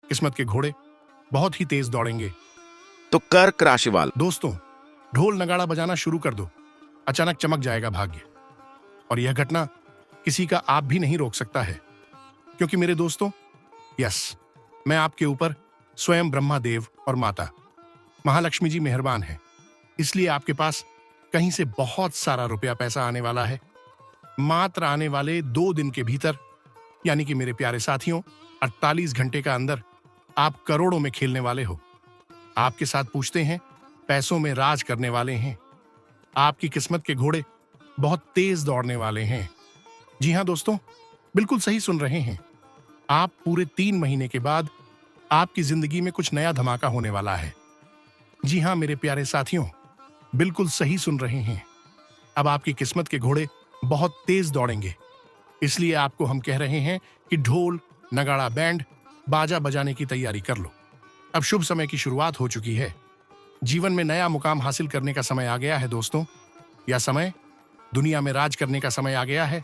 किस्मत के घोड़े बहुत ही तेज दौड़ेंगे। तो कर्क राशि वाले दोस्तों, ढोल नगाड़ा बजाना शुरू कर दो, अचानक चमक जाएगा भाग्य। और यह घटना किसी का आप भी नहीं रोक सकता है, क्योंकि मेरे दोस्तों, यस, मैं आपके ऊपर स्वयं ब्रह्मा देव और माता महालक्ष्मी जी मेहरबान है। इसलिए आपके पास कहीं से बहुत सारा रुपया पैसा आने वाला है। मात्र आने वाले 2 दिन के भीतर, यानी कि मेरे प्यारे साथियों, 48 घंटे का अंदर आप करोड़ों में खेलने वाले हो। आपके साथ पूछते हैं, पैसों में राज करने वाले हैं। आपकी किस्मत के घोड़े बहुत तेज दौड़ने वाले हैं। जी हां दोस्तों, बिल्कुल सही सुन रहे हैं। आप पूरे 3 महीने के बाद आपकी जिंदगी में कुछ नया धमाका होने वाला है। जी हां मेरे प्यारे साथियों, बिल्कुल सही सुन रहे हैं। अब आपकी किस्मत के घोड़े बहुत तेज दौड़ेंगे। इसलिए आपको हम कह रहे हैं कि ढोल, नगाड़ा, बैंड, बाजा बजाने की तैयारी कर लो। अब शुभ समय की शुरुआत हो चुकी है। जीवन में नया मुकाम हासिल करने का समय आ गया है दोस्तों। यह समय दुनिया में राज करने का समय आ गया है।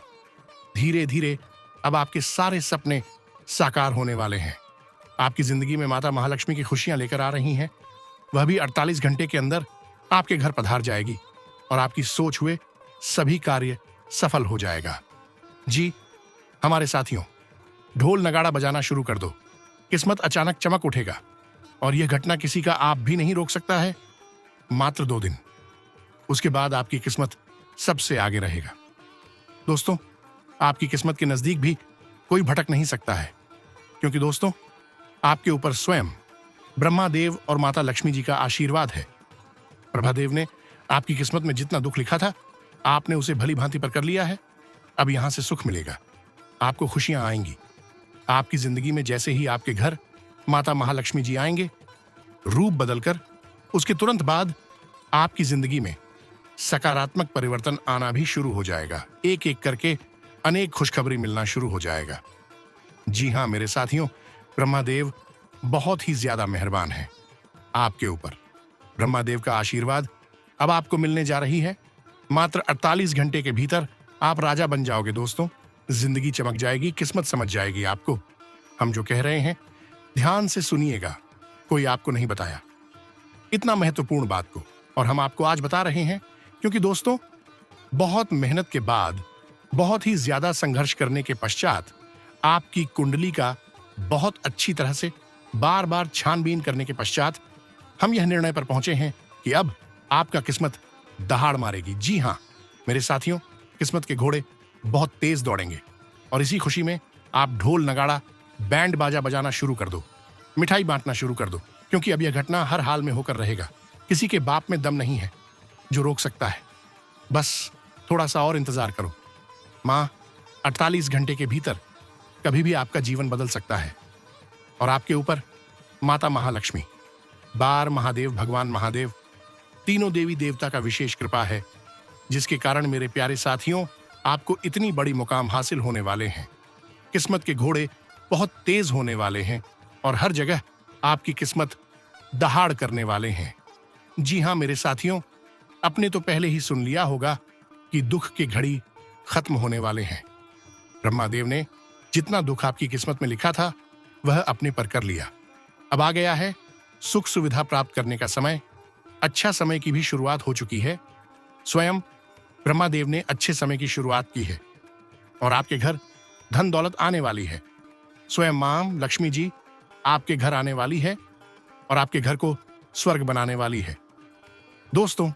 धीरे धीरे अब आपके सारे सपने साकार होने वाले हैं। आपकी जिंदगी में माता महालक्ष्मी की खुशियां लेकर आ रही हैं। वह भी 48 घंटे के अंदर आपके घर पधार जाएगी और आपकी सोच हुए सभी कार्य सफल हो जाएगा। जी हमारे साथियों, ढोल नगाड़ा बजाना शुरू कर दो, किस्मत अचानक चमक उठेगा और यह घटना किसी का आप भी नहीं रोक सकता है। मात्र 2 दिन, उसके बाद आपकी किस्मत सबसे आगे रहेगा। दोस्तों, आपकी किस्मत के नजदीक भी कोई भटक नहीं सकता है, क्योंकि दोस्तों, आपके ऊपर स्वयं ब्रह्मा देव और माता लक्ष्मी जी का आशीर्वाद है। प्रभादेव ने आपकी किस्मत में जितना दुख लिखा था, आपने उसे भली भांति पर कर लिया है। अब यहां से सुख मिलेगा, आपको खुशियां आएंगी। आपकी जिंदगी में जैसे ही आपके घर माता महालक्ष्मी जी आएंगे, रूप बदलकर, उसके तुरंत बाद आपकी जिंदगी में सकारात्मक परिवर्तन आना भी शुरू हो जाएगा। एक एक करके अनेक खुशखबरी मिलना शुरू हो जाएगा। जी हां मेरे साथियों, ब्रह्मादेव बहुत ही ज्यादा मेहरबान है आपके ऊपर। ब्रह्मादेव का आशीर्वाद अब आपको मिलने जा रही है। मात्र 48 घंटे के भीतर आप राजा बन जाओगे दोस्तों। जिंदगी चमक जाएगी, किस्मत समझ जाएगी आपको। हम जो कह रहे हैं ध्यान से सुनिएगा, कोई आपको नहीं बताया इतना महत्वपूर्ण बात को, और हम आपको आज बता रहे हैं क्योंकि दोस्तों, बहुत मेहनत के बाद, बहुत ही ज्यादा संघर्ष करने के पश्चात आपकी कुंडली का बहुत अच्छी तरह से बार बार छानबीन करने के पश्चात हम यह निर्णय पर पहुंचे हैं कि अब आपका किस्मत दहाड़ मारेगी। जी हां मेरे साथियों, किस्मत के घोड़े बहुत तेज दौड़ेंगे और इसी खुशी में आप ढोल नगाड़ा बैंड बाजा बजाना शुरू कर दो, मिठाई बांटना शुरू कर दो, क्योंकि अब यह घटना हर हाल में होकर रहेगा। किसी के बाप में दम नहीं है जो रोक सकता है। बस थोड़ा सा और इंतजार करो। मां 48 घंटे के भीतर कभी भी आपका जीवन बदल सकता है और आपके ऊपर माता महालक्ष्मी, बार महादेव, भगवान महादेव, तीनों देवी देवता का विशेष कृपा है, जिसके कारण मेरे प्यारे साथियों, आपको इतनी बड़ी मुकाम हासिल होने वाले हैं। किस्मत के घोड़े बहुत तेज होने वाले हैं और हर जगह आपकी किस्मत दहाड़ करने वाले हैं। जी हां मेरे साथियों, अपने तो पहले ही सुन लिया होगा कि दुख की घड़ी खत्म होने वाले हैं। ब्रह्मादेव ने जितना दुख आपकी किस्मत में लिखा था, वह अपने पर कर लिया। अब आ गया है सुख सुविधा प्राप्त करने का समय। अच्छा समय की भी शुरुआत हो चुकी है। स्वयं ब्रह्मादेव ने अच्छे समय की शुरुआत की है और आपके घर धन दौलत आने वाली है। स्वयं मां लक्ष्मी जी आपके घर आने वाली है और आपके घर को स्वर्ग बनाने वाली है। दोस्तों,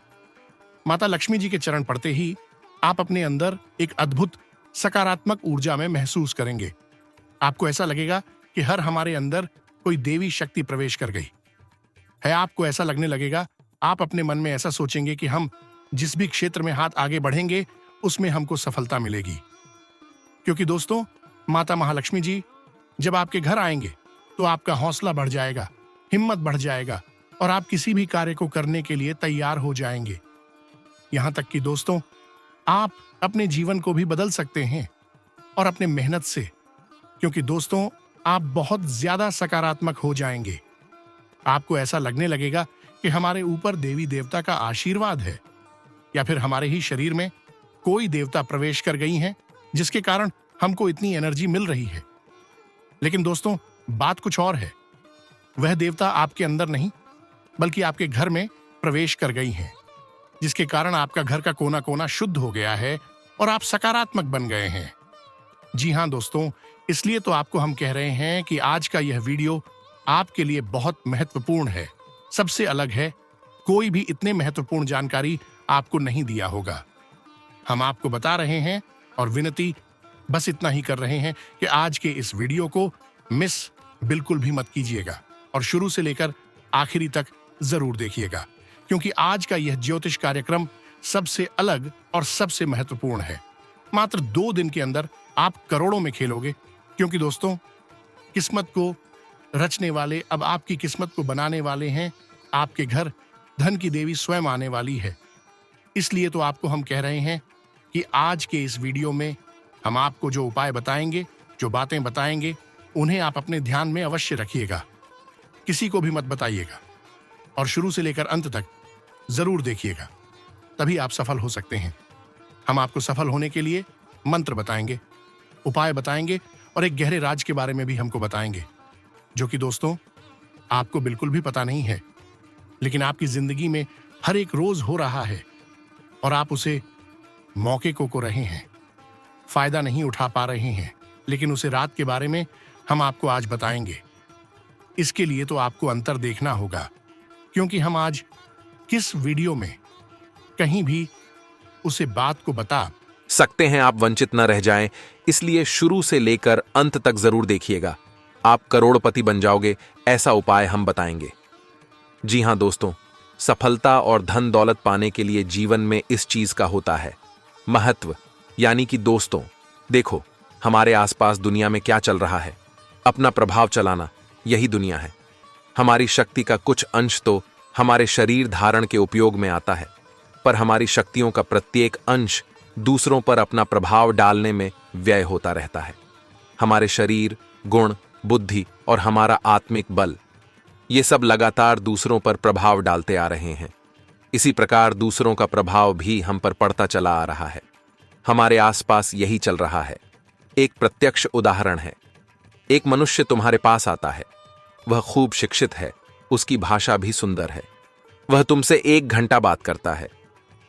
माता लक्ष्मी जी के चरण पड़ते ही आप अपने अंदर एक अद्भुत सकारात्मक ऊर्जा में महसूस करेंगे। आपको ऐसा लगेगा कि हर हमारे अंदर कोई देवी शक्ति प्रवेश कर गई है। आपको ऐसा लगने लगेगा, आप अपने मन में ऐसा सोचेंगे कि हम जिस भी क्षेत्र में हाथ आगे बढ़ेंगे, उसमें हमको सफलता मिलेगी। क्योंकि दोस्तों, माता महालक्ष्मी जी जब आपके घर आएंगे तो आपका हौसला बढ़ जाएगा, हिम्मत बढ़ जाएगा और आप किसी भी कार्य को करने के लिए तैयार हो जाएंगे। यहां तक कि दोस्तों, आप अपने जीवन को भी बदल सकते हैं और अपने मेहनत से, क्योंकि दोस्तों, आप बहुत ज्यादा सकारात्मक हो जाएंगे। आपको ऐसा लगने लगेगा कि हमारे ऊपर देवी देवता का आशीर्वाद है, या फिर हमारे ही शरीर में कोई देवता प्रवेश कर गई हैं, जिसके कारण हमको इतनी एनर्जी मिल रही है। लेकिन दोस्तों, बात कुछ और है। वह देवता आपके अंदर नहीं बल्कि आपके घर में प्रवेश कर गई हैं, जिसके कारण आपका घर का कोना कोना शुद्ध हो गया है और आप सकारात्मक बन गए हैं। जी हां दोस्तों, इसलिए तो आपको हम कह रहे हैं कि आज का यह वीडियो आपके लिए बहुत महत्वपूर्ण है, सबसे अलग है। कोई भी इतने महत्वपूर्ण जानकारी आपको नहीं दिया होगा। हम आपको बता रहे हैं और विनती बस इतना ही कर रहे हैं कि आज के इस वीडियो को मिस बिल्कुल भी मत कीजिएगा और शुरू से लेकर आखिरी तक जरूर देखिएगा, क्योंकि आज का यह ज्योतिष कार्यक्रम सबसे अलग और सबसे महत्वपूर्ण है। मात्र 2 दिन के अंदर आप करोड़ों में खेलोगे, क्योंकि दोस्तों किस्मत को रचने वाले, अब आपकी किस्मत को बनाने वाले हैं आपके घर धन की देवी स्वयं आने वाली है। इसलिए तो आपको हम कह रहे हैं कि आज के इस वीडियो में हम आपको जो उपाय बताएंगे, जो बातें बताएंगे, उन्हें आप अपने ध्यान में अवश्य रखिएगा, किसी को भी मत बताइएगा और शुरू से लेकर अंत तक जरूर देखिएगा, तभी आप सफल हो सकते हैं। हम आपको सफल होने के लिए मंत्र बताएंगे, उपाय बताएंगे और एक गहरे राज के बारे में भी हमको बताएंगे, जो कि दोस्तों आपको बिल्कुल भी पता नहीं है, लेकिन आपकी जिंदगी में हर एक रोज हो रहा है और आप उसे मौके को रहे हैं, फायदा नहीं उठा पा रहे हैं, लेकिन उसे रात के बारे में हम आपको आज बताएंगे। इसके लिए तो आपको अंतर देखना होगा, क्योंकि हम आज किस वीडियो में कहीं भी उसे बात को बता सकते हैं आप वंचित न रह जाएं, इसलिए शुरू से लेकर अंत तक जरूर देखिएगा। आप करोड़पति बन जाओगे, ऐसा उपाय हम बताएंगे। जी हां दोस्तों, सफलता और धन दौलत पाने के लिए जीवन में इस चीज का होता है महत्व, यानी कि दोस्तों देखो हमारे आसपास दुनिया में क्या चल रहा है। अपना प्रभाव चलाना, यही दुनिया है। हमारी शक्ति का कुछ अंश तो हमारे शरीर धारण के उपयोग में आता है, पर हमारी शक्तियों का प्रत्येक अंश दूसरों पर अपना प्रभाव डालने में व्यय होता रहता है। हमारे शरीर, गुण, बुद्धि और हमारा आत्मिक बल, ये सब लगातार दूसरों पर प्रभाव डालते आ रहे हैं। इसी प्रकार दूसरों का प्रभाव भी हम पर पड़ता चला आ रहा है। हमारे आसपास यही चल रहा है। एक प्रत्यक्ष उदाहरण है। एक मनुष्य तुम्हारे पास आता है। वह खूब शिक्षित है, उसकी भाषा भी सुंदर है। वह तुमसे 1 घंटा बात करता है,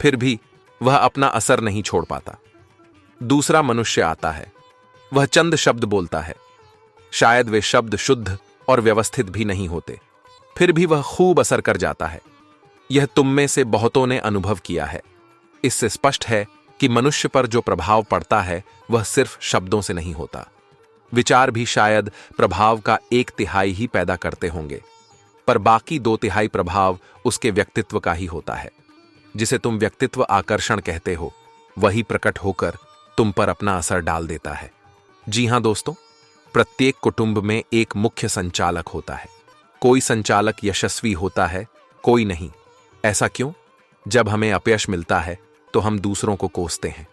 फिर भी वह अपना असर नहीं छोड़ पाता। दूसरा मनुष्य आता है। वह चंद शब्द बोलता है, शायद वे शब्द शुद्ध और व्यवस्थित भी नहीं होते, फिर भी वह खूब असर कर जाता है। यह तुम में से बहुतों ने अनुभव किया है। इससे स्पष्ट है कि मनुष्य पर जो प्रभाव पड़ता है वह सिर्फ शब्दों से नहीं होता। विचार भी शायद प्रभाव का 1/3 ही पैदा करते होंगे, पर बाकी 2/3 प्रभाव उसके व्यक्तित्व का ही होता है। जिसे तुम व्यक्तित्व आकर्षण कहते हो, वही प्रकट होकर तुम पर अपना असर डाल देता है। जी हां दोस्तों, प्रत्येक कुटुंब में एक मुख्य संचालक होता है। कोई संचालक यशस्वी होता है, कोई नहीं। ऐसा क्यों? जब हमें अपयश मिलता है तो हम दूसरों को कोसते हैं।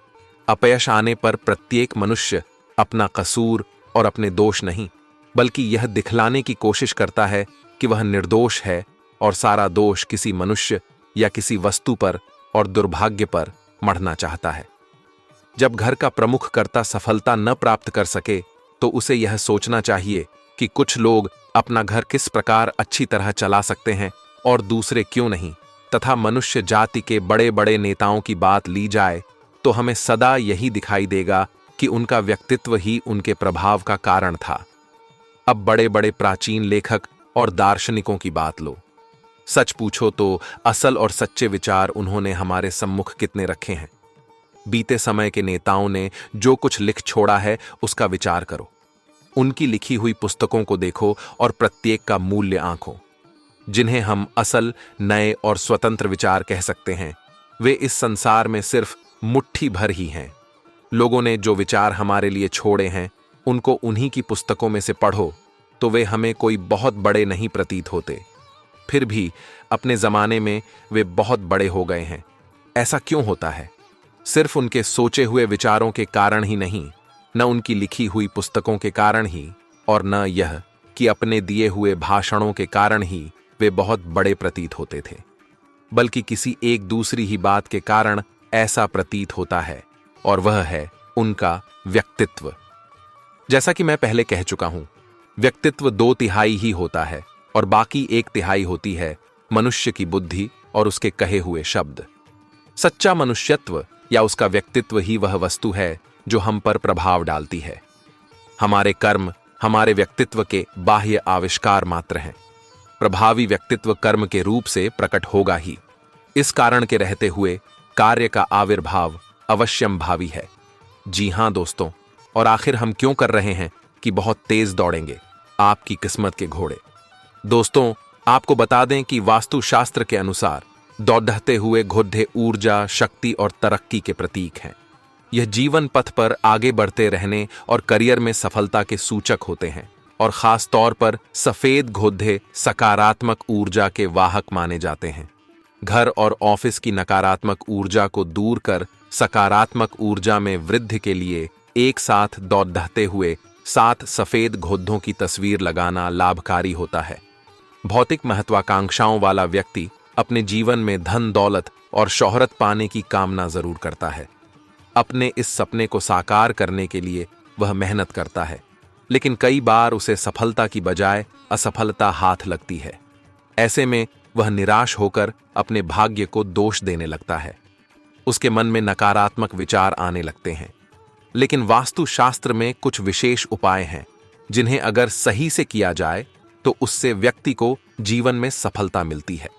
अपयश आने पर प्रत्येक मनुष्य अपना कसूर और अपने दोष नहीं, बल्कि यह दिखलाने की कोशिश करता है कि वह निर्दोष है और सारा दोष किसी मनुष्य या किसी वस्तु पर और दुर्भाग्य पर मढ़ना चाहता है। जब घर का प्रमुख कर्ता सफलता न प्राप्त कर सके तो उसे यह सोचना चाहिए कि कुछ लोग अपना घर किस प्रकार अच्छी तरह चला सकते हैं और दूसरे क्यों नहीं, तथा मनुष्य जाति के बड़े बड़े नेताओं की बात ली जाए तो हमें सदा यही दिखाई देगा कि उनका व्यक्तित्व ही उनके प्रभाव का कारण था। अब बड़े बड़े प्राचीन लेखक और दार्शनिकों की बात लो। सच पूछो तो असल और सच्चे विचार उन्होंने हमारे सम्मुख कितने रखे हैं। बीते समय के नेताओं ने जो कुछ लिख छोड़ा है उसका विचार करो। उनकी लिखी हुई पुस्तकों को देखो और प्रत्येक का मूल्य आंको। जिन्हें हम असल, नए और स्वतंत्र विचार कह सकते हैं, वे इस संसार में सिर्फ मुट्ठी भर ही हैं। लोगों ने जो विचार हमारे लिए छोड़े हैं, उनको उन्हीं की पुस्तकों में से पढ़ो तो वे हमें कोई बहुत बड़े नहीं प्रतीत होते। फिर भी अपने जमाने में वे बहुत बड़े हो गए हैं। ऐसा क्यों होता है? सिर्फ उनके सोचे हुए विचारों के कारण ही नहीं, न उनकी लिखी हुई पुस्तकों के कारण ही, और न यह कि अपने दिए हुए भाषणों के कारण ही वे बहुत बड़े प्रतीत होते थे, बल्कि किसी एक दूसरी ही बात के कारण ऐसा प्रतीत होता है, और वह है उनका व्यक्तित्व। जैसा कि मैं पहले कह चुका हूं, व्यक्तित्व 2/3 ही होता है और बाकी 1/3 होती है मनुष्य की बुद्धि और उसके कहे हुए शब्द। सच्चा मनुष्यत्व या उसका व्यक्तित्व ही वह वस्तु है जो हम पर प्रभाव डालती है। हमारे कर्म हमारे व्यक्तित्व के बाह्य आविष्कार मात्र हैं। प्रभावी व्यक्तित्व कर्म के रूप से प्रकट होगा ही। इस कारण के रहते हुए कार्य का आविर्भाव अवश्यम भावी है। जी हां दोस्तों, और आखिर हम क्यों कर रहे हैं कि बहुत तेज दौड़ेंगे आपकी किस्मत के घोड़े। दोस्तों, आपको बता दें कि वास्तुशास्त्र के अनुसार दौड़ते हुए घोड़े ऊर्जा, शक्ति और तरक्की के प्रतीक हैं। यह जीवन पथ पर आगे बढ़ते रहने और करियर में सफलता के सूचक होते हैं और खास तौर पर सफेद घोड़े सकारात्मक ऊर्जा के वाहक माने जाते हैं। घर और ऑफिस की नकारात्मक ऊर्जा को दूर कर सकारात्मक ऊर्जा में वृद्धि के लिए एक साथ दौड़ते हुए 7 सफेद घोड़ों की तस्वीर लगाना लाभकारी होता है। भौतिक महत्वाकांक्षाओं वाला व्यक्ति अपने जीवन में धन दौलत और शोहरत पाने की कामना जरूर करता है। अपने इस सपने को साकार करने के लिए वह मेहनत करता है, लेकिन कई बार उसे सफलता की बजाय असफलता हाथ लगती है। ऐसे में वह निराश होकर अपने भाग्य को दोष देने लगता है। उसके मन में नकारात्मक विचार आने लगते हैं। लेकिन वास्तुशास्त्र में कुछ विशेष उपाय हैं जिन्हें अगर सही से किया जाए तो उससे व्यक्ति को जीवन में सफलता मिलती है।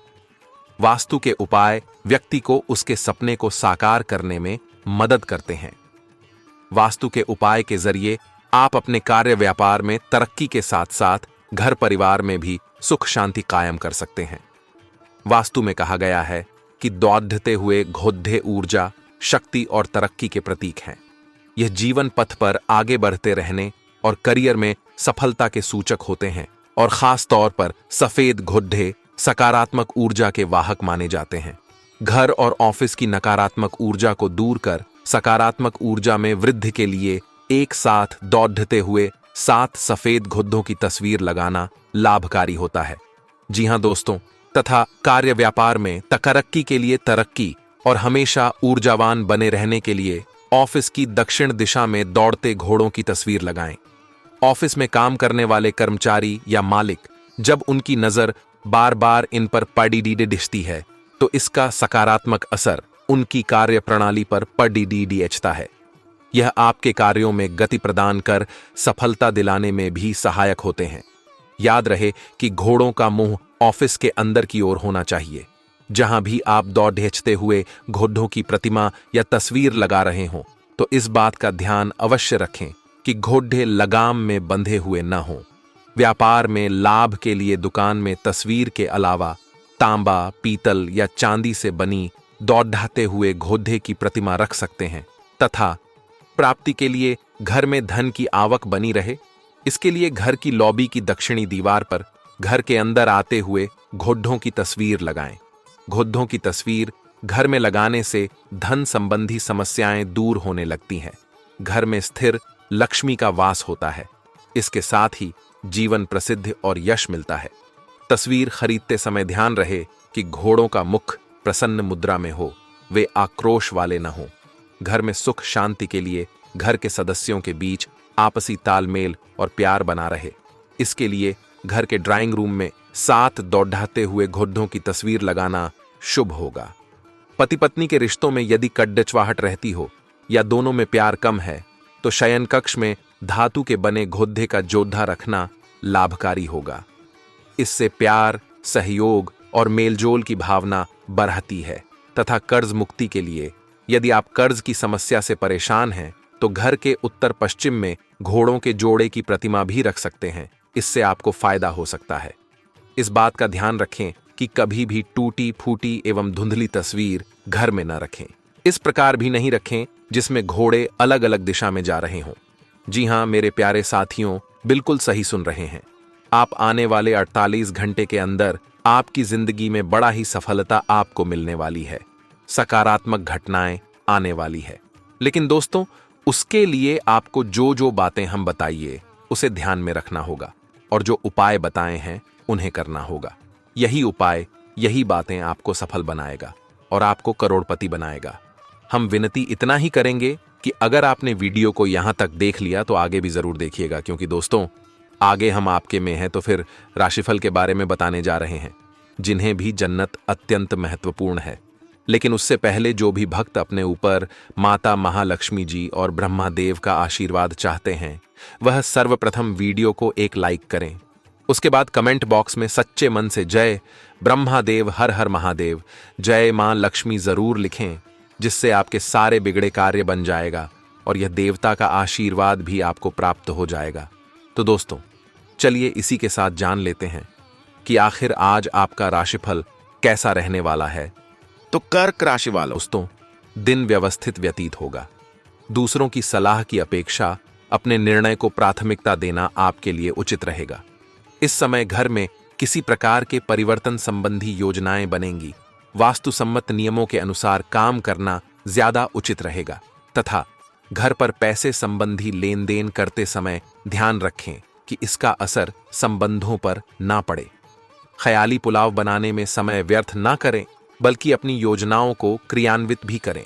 वास्तु के उपाय व्यक्ति को उसके सपने को साकार करने में मदद करते हैं। वास्तु के उपाय के जरिए आप अपने कार्य व्यापार में तरक्की के साथ साथ घर परिवार में भी सुख शांति कायम कर सकते हैं। वास्तु में कहा गया है कि दौड़ते हुए घोड़े ऊर्जा, शक्ति और तरक्की के प्रतीक हैं। यह जीवन पथ पर आगे बढ़ते रहने और करियर में सफलता के सूचक होते हैं और खास तौर पर सफेद घोड़े सकारात्मक ऊर्जा के वाहक माने जाते हैं। घर और ऑफिस की नकारात्मक ऊर्जा को दूर कर सकारात्मक ऊर्जा में वृद्धि के लिए एक साथ दौड़ते हुए 7 सफेद घोड़ों की तस्वीर लगाना लाभकारी होता है। जी हां दोस्तों, तथा कार्य व्यापार में तरक्की के लिए तरक्की और हमेशा ऊर्जावान बने रहने के लिए ऑफिस की दक्षिण दिशा में दौड़ते घोड़ों की तस्वीर लगाएं। ऑफिस में काम करने वाले कर्मचारी या मालिक जब उनकी नजर बार बार इन पर पड़ी दिखती है तो इसका सकारात्मक असर उनकी कार्य प्रणाली पर पड़ता है। यह आपके कार्यों में गति प्रदान कर सफलता दिलाने में भी सहायक होते हैं। याद रहे कि घोड़ों का मुंह ऑफिस के अंदर की ओर होना चाहिए। जहां भी आप दौड़ते हुए घोड़ों की प्रतिमा या तस्वीर लगा रहे हों तो इस बात का ध्यान अवश्य रखें कि घोड़े लगाम में बंधे हुए न हों। व्यापार में लाभ के लिए दुकान में तस्वीर के अलावा तांबा, पीतल या चांदी से बनी दौड़ाते हुए घोड़े की प्रतिमा रख सकते हैं तथा प्राप्ति के लिए घर में धन की आवक बनी रहे, इसके लिए घर की लॉबी की दक्षिणी दीवार पर घर के अंदर आते हुए घोड़ों की तस्वीर लगाएं। घोड़ों की तस्वीर घर में लगाने से धन संबंधी समस्याएं दूर होने लगती हैं। घर में स्थिर लक्ष्मी का वास होता है। इसके साथ ही जीवन प्रसिद्ध और यश मिलता है। तस्वीर खरीदते समय ध्यान रहे कि घोड़ों का मुख प्रसन्न मुद्रा में हो, वे आक्रोश वाले न हों। घर में सुख शांति के लिए घर के सदस्यों के बीच आपसी तालमेल और प्यार बना रहे, इसके लिए घर के ड्राइंग रूम में 7 दौड़ाते हुए घोड़ों की तस्वीर लगाना शुभ होगा। पति पत्नी के रिश्तों में यदि कड़चवाहट रहती हो या दोनों में प्यार कम है तो शयन कक्ष में धातु के बने घोड़े का जोधा रखना लाभकारी होगा। इससे प्यार, सहयोग और मेलजोल की भावना बढ़ती है तथा कर्ज मुक्ति के लिए यदि आप कर्ज की समस्या से परेशान हैं तो घर के उत्तर पश्चिम में घोड़ों के जोड़े की प्रतिमा भी रख सकते हैं। इससे आपको फायदा हो सकता है। इस बात का ध्यान रखें कि कभी भी टूटी फूटी एवं धुंधली तस्वीर घर में न रखें। इस प्रकार भी नहीं रखें जिसमें घोड़े अलग अलग दिशा में जा रहे हों। जी हां मेरे प्यारे साथियों, बिल्कुल सही सुन रहे हैं। आप आने वाले 48 घंटे के अंदर आपकी जिंदगी में बड़ा ही सफलता आपको मिलने वाली है। सकारात्मक घटनाएं आने वाली है। लेकिन दोस्तों, उसके लिए आपको जो जो बातें हम बताइए उसे ध्यान में रखना होगा और जो उपाय बताए हैं उन्हें करना होगा। यही उपाय, यही बातें आपको सफल बनाएगा और आपको करोड़पति बनाएगा। हम विनती इतना ही करेंगे कि अगर आपने वीडियो को यहां तक देख लिया तो आगे भी जरूर देखिएगा, क्योंकि दोस्तों आगे हम आपके में हैं तो फिर राशिफल के बारे में बताने जा रहे हैं, जिन्हें भी जन्नत अत्यंत महत्वपूर्ण है। लेकिन उससे पहले जो भी भक्त अपने ऊपर माता महालक्ष्मी जी और ब्रह्मादेव का आशीर्वाद चाहते हैं, वह सर्वप्रथम वीडियो को एक लाइक करें। उसके बाद कमेंट बॉक्स में सच्चे मन से जय ब्रह्मादेव हर हर महादेव, जय मां लक्ष्मी जरूर लिखें, जिससे आपके सारे बिगड़े कार्य बन जाएगा और यह देवता का आशीर्वाद भी आपको प्राप्त हो जाएगा। तो दोस्तों, चलिए इसी के साथ जान लेते हैं कि आखिर आज आपका राशिफल कैसा रहने वाला है। तो कर्क राशि वालों, दोस्तों, दिन व्यवस्थित व्यतीत होगा। दूसरों की सलाह की अपेक्षा अपने निर्णय को प्राथमिकता देना आपके लिए उचित रहेगा। इस समय घर में किसी प्रकार के परिवर्तन संबंधी योजनाएं बनेंगी। वास्तुसम्मत नियमों के अनुसार काम करना ज्यादा उचित रहेगा तथा घर पर पैसे संबंधी लेन देन करते समय ध्यान रखें कि इसका असर संबंधों पर ना पड़े। ख्याली पुलाव बनाने में समय व्यर्थ ना करें, बल्कि अपनी योजनाओं को क्रियान्वित भी करें।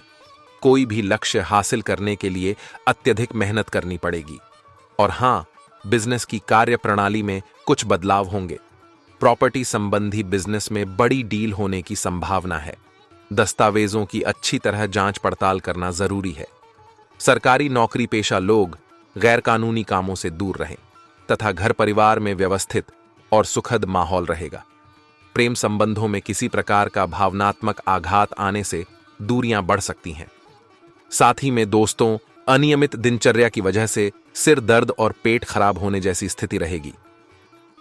कोई भी लक्ष्य हासिल करने के लिए अत्यधिक मेहनत करनी पड़ेगी। और हां, बिजनेस की कार्य प्रणाली में कुछ बदलाव होंगे। प्रॉपर्टी संबंधी बिजनेस में बड़ी डील होने की संभावना है। दस्तावेजों की अच्छी तरह जांच पड़ताल करना जरूरी है। सरकारी नौकरी पेशा लोग गैरकानूनी कामों से दूर रहें तथा घर परिवार में व्यवस्थित और सुखद माहौल रहेगा। प्रेम संबंधों में किसी प्रकार का भावनात्मक आघात आने से दूरियां बढ़ सकती हैं। साथ ही में दोस्तों, अनियमित दिनचर्या की वजह से सिर दर्द और पेट खराब होने जैसी स्थिति रहेगी।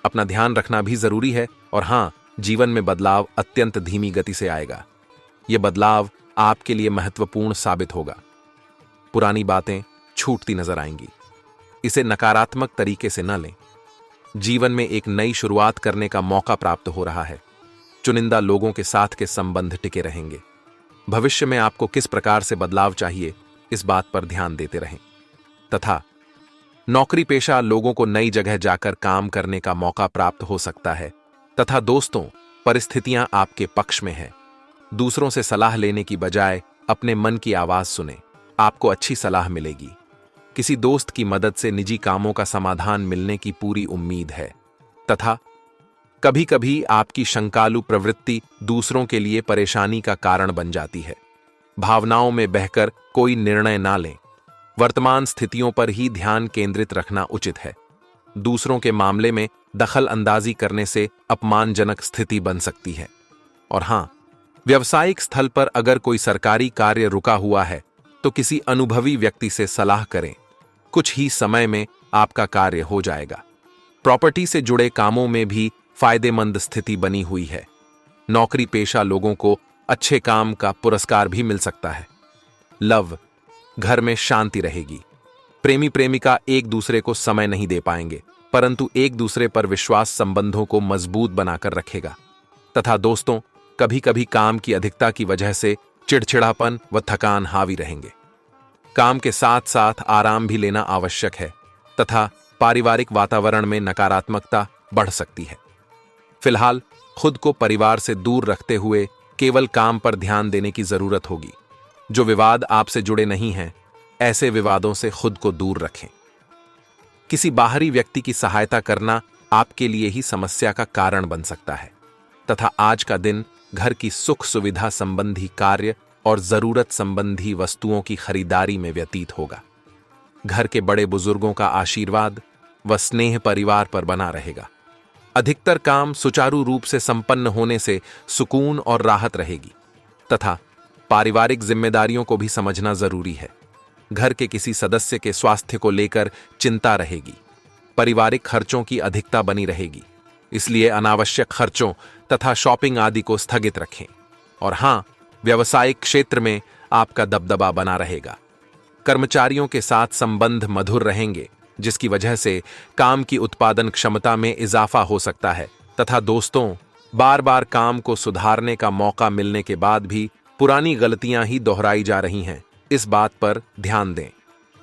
अपना ध्यान रखना भी जरूरी है। और हां, जीवन में बदलाव अत्यंत धीमी गति से आएगा। यह बदलाव आपके लिए महत्वपूर्ण साबित होगा। पुरानी बातें छूटती नजर आएंगी। इसे नकारात्मक तरीके से न लें। जीवन में एक नई शुरुआत करने का मौका प्राप्त हो रहा है। चुनिंदा लोगों के साथ के संबंध टिके रहेंगे। भविष्य में आपको किस प्रकार से बदलाव चाहिए, इस बात पर ध्यान देते रहें। तथा नौकरी पेशा लोगों को नई जगह जाकर काम करने का मौका प्राप्त हो सकता है। तथा दोस्तों, परिस्थितियां आपके पक्ष में हैं। दूसरों से सलाह लेने की बजाय अपने मन की आवाज सुने, आपको अच्छी सलाह मिलेगी। किसी दोस्त की मदद से निजी कामों का समाधान मिलने की पूरी उम्मीद है। तथा कभी कभी आपकी शंकालु प्रवृत्ति दूसरों के लिए परेशानी का कारण बन जाती है। भावनाओं में बहकर कोई निर्णय ना लें। वर्तमान स्थितियों पर ही ध्यान केंद्रित रखना उचित है। दूसरों के मामले में दखल अंदाजी करने से अपमानजनक स्थिति बन सकती है। और हां, व्यावसायिक स्थल पर अगर कोई सरकारी कार्य रुका हुआ है तो किसी अनुभवी व्यक्ति से सलाह करें। कुछ ही समय में आपका कार्य हो जाएगा। प्रॉपर्टी से जुड़े कामों में भी फायदेमंद स्थिति बनी हुई है। नौकरी पेशा लोगों को अच्छे काम का पुरस्कार भी मिल सकता है। लव, घर में शांति रहेगी। प्रेमी प्रेमिका एक दूसरे को समय नहीं दे पाएंगे, परंतु एक दूसरे पर विश्वास संबंधों को मजबूत बनाकर रखेगा। तथा दोस्तों, कभी कभी काम की अधिकता की वजह से चिड़चिड़ापन व थकान हावी रहेंगे। काम के साथ साथ आराम भी लेना आवश्यक है। तथा पारिवारिक वातावरण में नकारात्मकता बढ़ सकती है। फिलहाल खुद को परिवार से दूर रखते हुए केवल काम पर ध्यान देने की जरूरत होगी। जो विवाद आपसे जुड़े नहीं हैं, ऐसे विवादों से खुद को दूर रखें। किसी बाहरी व्यक्ति की सहायता करना आपके लिए ही समस्या का कारण बन सकता है। तथा आज का दिन घर की सुख सुविधा संबंधी कार्य और जरूरत संबंधी वस्तुओं की खरीदारी में व्यतीत होगा। घर के बड़े बुजुर्गों का आशीर्वाद व स्नेह परिवार पर बना रहेगा। अधिकतर काम सुचारू रूप से संपन्न होने से सुकून और राहत रहेगी। तथा पारिवारिक जिम्मेदारियों को भी समझना जरूरी है। घर के किसी सदस्य के स्वास्थ्य को लेकर चिंता रहेगी। पारिवारिक खर्चों की अधिकता बनी रहेगी, इसलिए अनावश्यक खर्चों तथा शॉपिंग आदि को स्थगित रखें। और हां, व्यवसायिक क्षेत्र में आपका दबदबा बना रहेगा। कर्मचारियों के साथ संबंध मधुर रहेंगे, जिसकी वजह से काम की उत्पादन क्षमता में इजाफा हो सकता है। तथा दोस्तों, बार बार काम को सुधारने का मौका मिलने के बाद भी पुरानी गलतियां ही दोहराई जा रही हैं, इस बात पर ध्यान दें।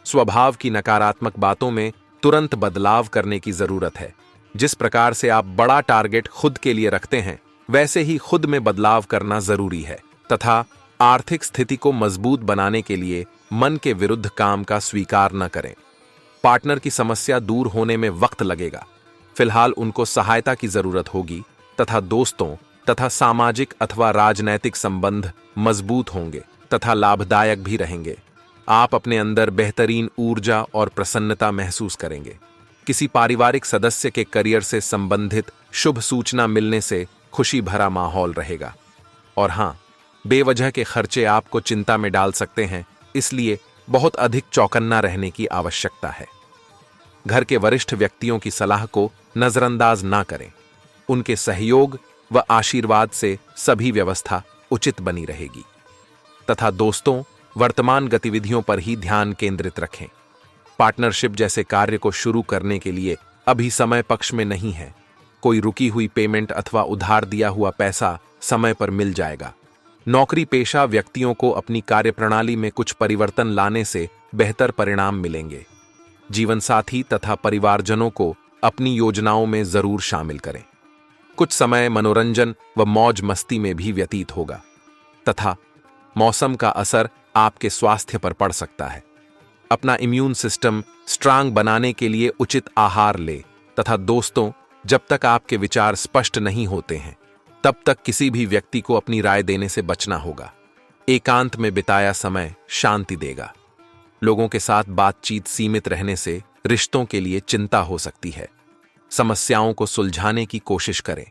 स्वभाव की नकारात्मक बातों में तुरंत बदलाव करने की जरूरत है। जिस प्रकार से आप बड़ा टारगेट खुद के लिए रखते हैं, वैसे ही खुद में बदलाव करना जरूरी है। तथा आर्थिक स्थिति को मजबूत बनाने के लिए मन के विरुद्ध काम का स्वीकार न करें। पार्टनर की समस्या दूर होने में वक्त लगेगा, फिलहाल उनको सहायता की जरूरत होगी तथा दोस्तों तथा सामाजिक अथवा राजनैतिक संबंध मजबूत होंगे तथा लाभदायक भी रहेंगे। आप अपने अंदर बेहतरीन ऊर्जा और प्रसन्नता महसूस करेंगे। किसी पारिवारिक सदस्य के करियर से संबंधित शुभ सूचना मिलने से खुशी भरा माहौल रहेगा। और हां, बेवजह के खर्चे आपको चिंता में डाल सकते हैं, इसलिए बहुत अधिक चौकन्ना रहने की आवश्यकता है। घर के वरिष्ठ व्यक्तियों की सलाह को नजरअंदाज ना करें। उनके सहयोग व आशीर्वाद से सभी व्यवस्था उचित बनी रहेगी। तथा दोस्तों, वर्तमान गतिविधियों पर ही ध्यान केंद्रित रखें। पार्टनरशिप जैसे कार्य को शुरू करने के लिए अभी समय पक्ष में नहीं है। कोई रुकी हुई पेमेंट अथवा उधार दिया हुआ पैसा समय पर मिल जाएगा। नौकरी पेशा व्यक्तियों को अपनी कार्यप्रणाली में कुछ परिवर्तन लाने से बेहतर परिणाम मिलेंगे। जीवन साथी तथा परिवारजनों को अपनी योजनाओं में जरूर शामिल करें। कुछ समय मनोरंजन व मौज मस्ती में भी व्यतीत होगा। तथा मौसम का असर आपके स्वास्थ्य पर पड़ सकता है। अपना इम्यून सिस्टम स्ट्रांग बनाने के लिए उचित आहार ले। तथा दोस्तों, जब तक आपके विचार स्पष्ट नहीं होते हैं तब तक किसी भी व्यक्ति को अपनी राय देने से बचना होगा। एकांत में बिताया समय शांति देगा। लोगों के साथ बातचीत सीमित रहने से रिश्तों के लिए चिंता हो सकती है। समस्याओं को सुलझाने की कोशिश करें।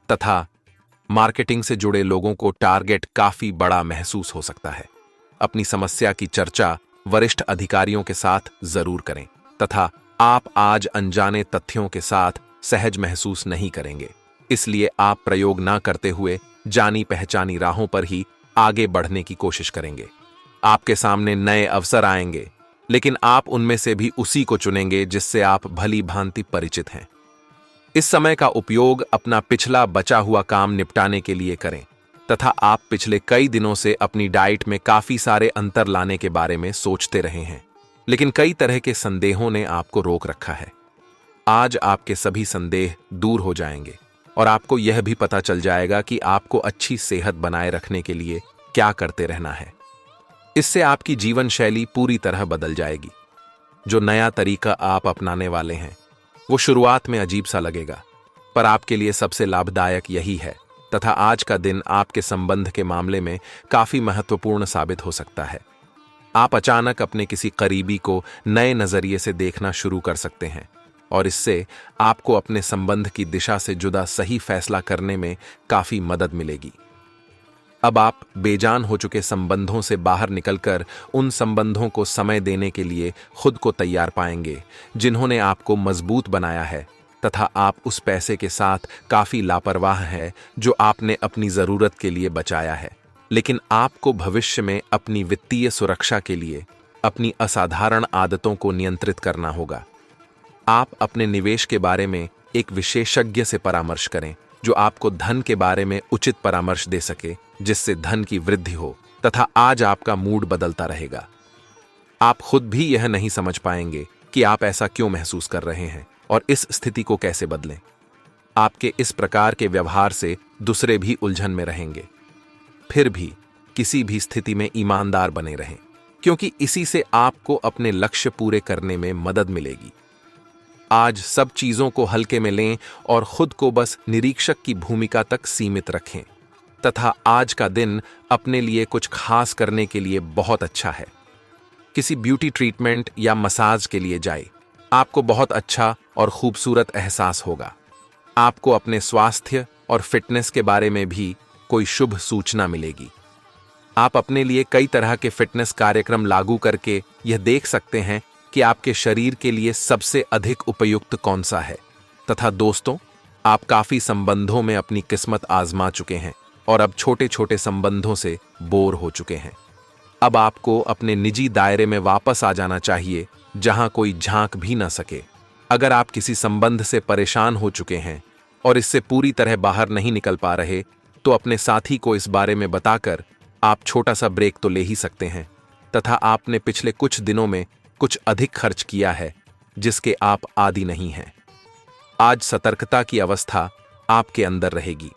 तथा मार्केटिंग से जुड़े लोगों को टारगेट काफी बड़ा महसूस हो सकता है। अपनी समस्या की चर्चा वरिष्ठ अधिकारियों के साथ जरूर करें। तथा आप आज अनजाने तथ्यों के साथ सहज महसूस नहीं करेंगे, इसलिए आप प्रयोग ना करते हुए जानी पहचानी राहों पर ही आगे बढ़ने की कोशिश करेंगे। आपके सामने नए अवसर आएंगे, लेकिन आप उनमें से भी उसी को चुनेंगे जिससे आप भली भांति परिचित हैं। इस समय का उपयोग अपना पिछला बचा हुआ काम निपटाने के लिए करें। तथा आप पिछले कई दिनों से अपनी डाइट में काफी सारे अंतर लाने के बारे में सोचते रहे हैं, लेकिन कई तरह के संदेहों ने आपको रोक रखा है। आज आपके सभी संदेह दूर हो जाएंगे और आपको यह भी पता चल जाएगा कि आपको अच्छी सेहत बनाए रखने के लिए क्या करते रहना है। इससे आपकी जीवन शैली पूरी तरह बदल जाएगी। जो नया तरीका आप अपनाने वाले हैं वो शुरुआत में अजीब सा लगेगा, पर आपके लिए सबसे लाभदायक यही है। तथा आज का दिन आपके संबंध के मामले में काफी महत्वपूर्ण साबित हो सकता है। आप अचानक अपने किसी करीबी को नए नजरिए से देखना शुरू कर सकते हैं और इससे आपको अपने संबंध की दिशा से जुदा सही फैसला करने में काफी मदद मिलेगी। अब आप बेजान हो चुके संबंधों से बाहर निकलकर उन संबंधों को समय देने के लिए खुद को तैयार पाएंगे जिन्होंने आपको मजबूत बनाया है। तथा आप उस पैसे के साथ काफी लापरवाह हैं जो आपने अपनी जरूरत के लिए बचाया है, लेकिन आपको भविष्य में अपनी वित्तीय सुरक्षा के लिए अपनी असाधारण आदतों को नियंत्रित करना होगा। आप अपने निवेश के बारे में एक विशेषज्ञ से परामर्श करें जो आपको धन के बारे में उचित परामर्श दे सके, जिससे धन की वृद्धि हो। तथा आज आपका मूड बदलता रहेगा। आप खुद भी यह नहीं समझ पाएंगे कि आप ऐसा क्यों महसूस कर रहे हैं और इस स्थिति को कैसे बदलें। आपके इस प्रकार के व्यवहार से दूसरे भी उलझन में रहेंगे। फिर भी किसी भी स्थिति में ईमानदार बने रहें, क्योंकि इसी से आपको अपने लक्ष्य पूरे करने में मदद मिलेगी। आज सब चीजों को हल्के में लें और खुद को बस निरीक्षक की भूमिका तक सीमित रखें। तथा आज का दिन अपने लिए कुछ खास करने के लिए बहुत अच्छा है। किसी ब्यूटी ट्रीटमेंट या मसाज के लिए जाए, आपको बहुत अच्छा और खूबसूरत एहसास होगा। आपको अपने स्वास्थ्य और फिटनेस के बारे में भी कोई शुभ सूचना मिलेगी। आप अपने लिए कई तरह के फिटनेस कार्यक्रम लागू करके यह देख सकते हैं कि आपके शरीर के लिए सबसे अधिक उपयुक्त कौन सा है। तथा दोस्तों, आप काफी संबंधों में अपनी किस्मत आजमा चुके हैं और अब छोटे छोटे संबंधों से बोर हो चुके हैं। अब आपको अपने निजी दायरे में वापस आ जाना चाहिए, जहां कोई झांक भी न सके। अगर आप किसी संबंध से परेशान हो चुके हैं और इससे पूरी तरह बाहर नहीं निकल पा रहे, तो अपने साथी को इस बारे में बताकर आप छोटा सा ब्रेक तो ले ही सकते हैं। तथा आपने पिछले कुछ दिनों में कुछ अधिक खर्च किया है जिसके आप आदी नहीं हैं। आज सतर्कता की अवस्था आपके अंदर रहेगी।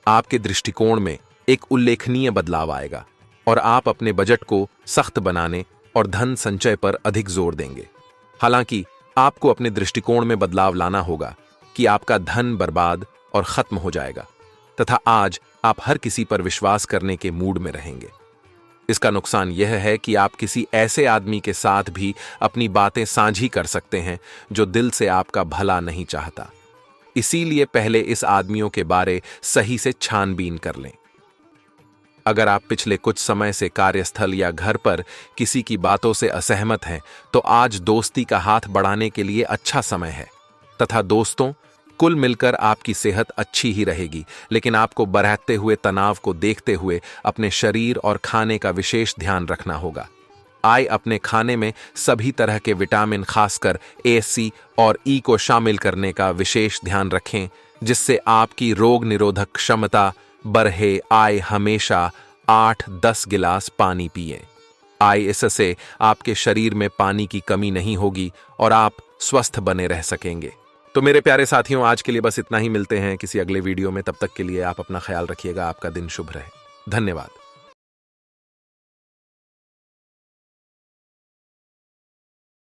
आपके दृष्टिकोण में एक उल्लेखनीय बदलाव आएगा और आप अपने बजट को सख्त बनाने और धन संचय पर अधिक जोर देंगे। हालांकि आपको अपने दृष्टिकोण में बदलाव लाना होगा, कि आपका धन बर्बाद और खत्म हो जाएगा तथा आज आप हर किसी पर विश्वास करने के मूड में रहेंगे। इसका नुकसान यह है कि आप किसी ऐसे आदमी के साथ भी अपनी बातें साझी कर सकते हैं जो दिल से आपका भला नहीं चाहता। इसीलिए पहले इस आदमियों के बारे सही से छानबीन कर लें। अगर आप पिछले कुछ समय से कार्यस्थल या घर पर किसी की बातों से असहमत हैं, तो आज दोस्ती का हाथ बढ़ाने के लिए अच्छा समय है। तथा दोस्तों, कुल मिलकर आपकी सेहत अच्छी ही रहेगी, लेकिन आपको बढ़ते हुए तनाव को देखते हुए अपने शरीर और खाने का विशेष ध्यान रखना होगा। आय अपने खाने में सभी तरह के विटामिन, खासकर ए, सी और ई को शामिल करने का विशेष ध्यान रखें, जिससे आपकी रोग निरोधक क्षमता बढ़े। आय हमेशा 8-10 गिलास पानी पिएं। आय इससे आपके शरीर में पानी की कमी नहीं होगी और आप स्वस्थ बने रह सकेंगे। तो मेरे प्यारे साथियों, आज के लिए बस इतना ही। मिलते हैं किसी अगले वीडियो में। तब तक के लिए आप अपना ख्याल रखिएगा। आपका दिन शुभ रहे। धन्यवाद।